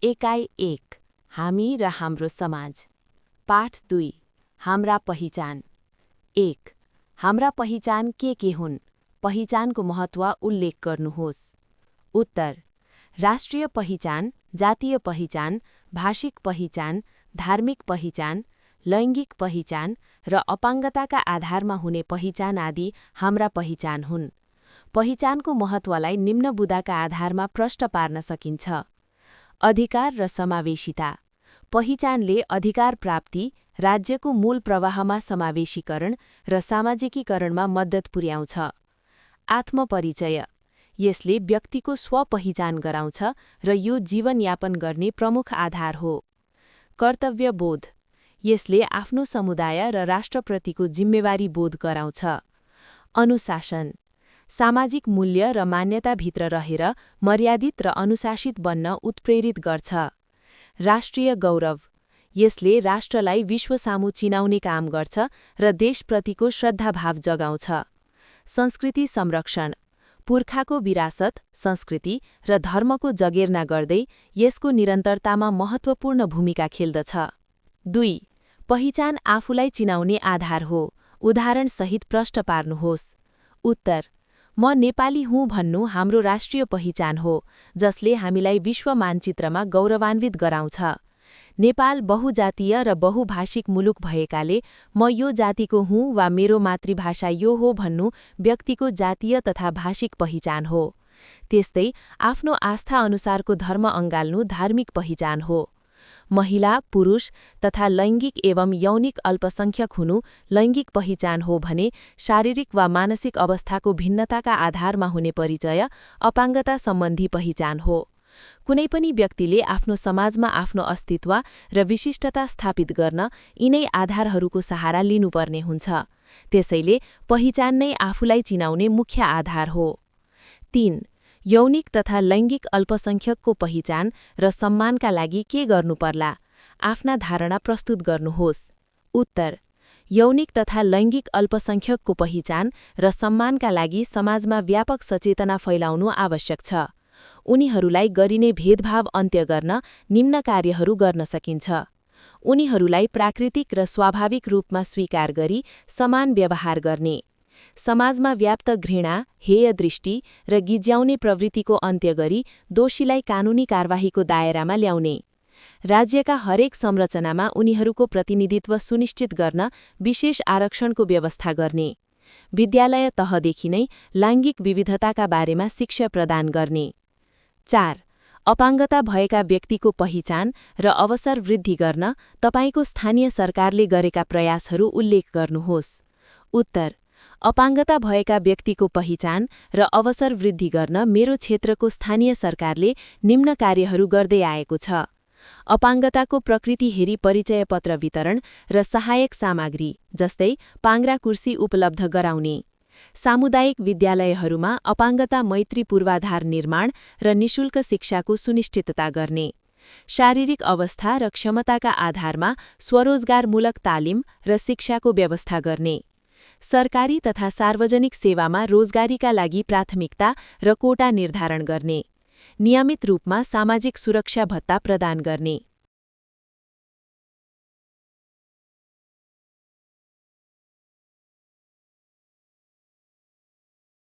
एकाइ 1 हामी र हाम्रो समाज। पाठ 2 हाम्रा पहिचान। 1 हाम्रा पहिचान के हुन्? पहिचानको महत्त्व उल्लेख गर्नुहोस्। उत्तर: राष्ट्रिय पहिचान, जातीय पहिचान, भाषिक पहिचान, धार्मिक पहिचान, लैङ्गिक पहिचान र अपाङ्गताका आधारमा हुने पहिचान आदि हाम्रा पहिचान हुन्। पहिचानको महत्त्वलाई निम्न बुँदाका आधारमा प्रष्ट पार्न सकिन्छ। अधिकार र समावेशिता। पहिचानले अधिकार प्राप्ति, राज्यको मूल प्रवाहमा समावेशीकरण र सामाजिकीकरणमा मद्दत पुर्याउँछ। आत्मपरिचय। यसले व्यक्तिको स्वपहिचान गराउँछ र यो जीवनयापन गर्ने प्रमुख आधार हो। कर्तव्यबोध। यसले आफ्नो समुदाय र राष्ट्रप्रतिको जिम्मेवारी बोध गराउँछ। अनुशासन। सामाजिक मूल्य र मान्यताभित्र रहेर मर्यादित र अनुशासित बन्न उत्प्रेरित गर्छ। राष्ट्रिय गौरव। यसले राष्ट्रलाई विश्वसामु चिनाउने काम गर्छ र देशप्रतिको श्रद्धाभाव जगाउँछ। संस्कृति संरक्षण। पुर्खाको विरासत, संस्कृति र धर्मको जगेर्ना गर्दै यसको निरन्तरतामा महत्त्वपूर्ण भूमिका खेल्दछ। 2 पहिचान आफूलाई चिनाउने आधार हो। उदाहरणसहित प्रष्ट पार्नुहोस्। उत्तर: म नेपाली हुँ भन्नु हाम्रो राष्ट्रिय पहिचान हो, जसले हामीलाई विश्व मानचित्रमा गौरवान्वित गराउँछ। नेपाल बहुजातीय र बहुभाषिक मुलुक भएकाले म यो जातिको हुँ वा मेरो मातृभाषा यो हो भन्नु व्यक्तिको जातीय तथा भाषिक पहिचान हो। त्यस्तै आफ्नो आस्था अनुसारको धर्म अँगाल्नु धार्मिक पहिचान हो। महिला, पुरुष तथा लैङ्गिक एवं यौनिक अल्पसंख्यक हुनु लैङ्गिक पहिचान हो भने शारीरिक वा मानसिक अवस्थाको भिन्नताका आधारमा हुने परिचय अपाङ्गता सम्बन्धी पहिचान हो। कुनै पनि व्यक्तिले आफ्नो समाजमा आफ्नो अस्तित्व र विशिष्टता स्थापित गर्न यिनै आधारहरूको सहारा लिनुपर्ने हुन्छ। त्यसैले पहिचान नै आफूलाई चिनाउने मुख्य आधार हो। 3 यौनिक तथा लैङ्गिक अल्पसंख्यकको पहिचान र सम्मानका लागि के गर्नुपर्ला? आफ्ना धारणा प्रस्तुत गर्नुहोस्। उत्तर: यौनिक तथा लैङ्गिक अल्पसंख्यकको पहिचान र सम्मानका लागि समाजमा व्यापक सचेतना फैलाउनु आवश्यक छ। उनीहरूलाई गरिने भेदभाव अन्त्य गर्न निम्न कार्यहरू गर्न सकिन्छ। उनीहरूलाई प्राकृतिक र स्वाभाविक रूपमा स्वीकार गरी समान व्यवहार गर्ने। समाजमा व्याप्त घृणा, हेय दृष्टि र गिज्याउने प्रवृत्तिको अन्त्य गरी दोषीलाई कानुनी कारबाहीको दायरामा ल्याउने। राज्यका हरेक संरचनामा उनीहरूको प्रतिनिधित्व सुनिश्चित गर्न विशेष आरक्षणको व्यवस्था गर्ने। विद्यालय तहदेखि नै लैङ्गिक विविधताका बारेमा शिक्षा प्रदान गर्ने। 4 अपाङ्गता भएका व्यक्तिको पहिचान र अवसर वृद्धि गर्न तपाईको स्थानीय सरकारले गरेका प्रयासहरू उल्लेख गर्नुहोस्। उत्तर: अपाङ्गता भएका व्यक्तिको पहिचान र अवसर वृद्धि गर्न मेरो क्षेत्रको स्थानीय सरकारले निम्न कार्यहरू गर्दै आएको छ। अपाङ्गताको प्रकृति हेरी परिचय पत्र वितरण र सहायक सामग्री जस्तै पाङ्ग्रा कुर्सी उपलब्ध गराउने। सामुदायिक विद्यालयहरूमा अपाङ्गता मैत्री पूर्वाधार निर्माण र निशुल्क शिक्षाको सुनिश्चितता गर्ने। शारीरिक अवस्था र क्षमताका आधारमा स्वरोजगारमूलक तालिम र शिक्षाको व्यवस्था गर्ने। सरकारी तथा सार्वजनिक सेवामा रोजगारीका लागि प्राथमिकता र कोटा निर्धारण गर्ने। नियमित रूपमा सामाजिक सुरक्षा भत्ता प्रदान गर्ने।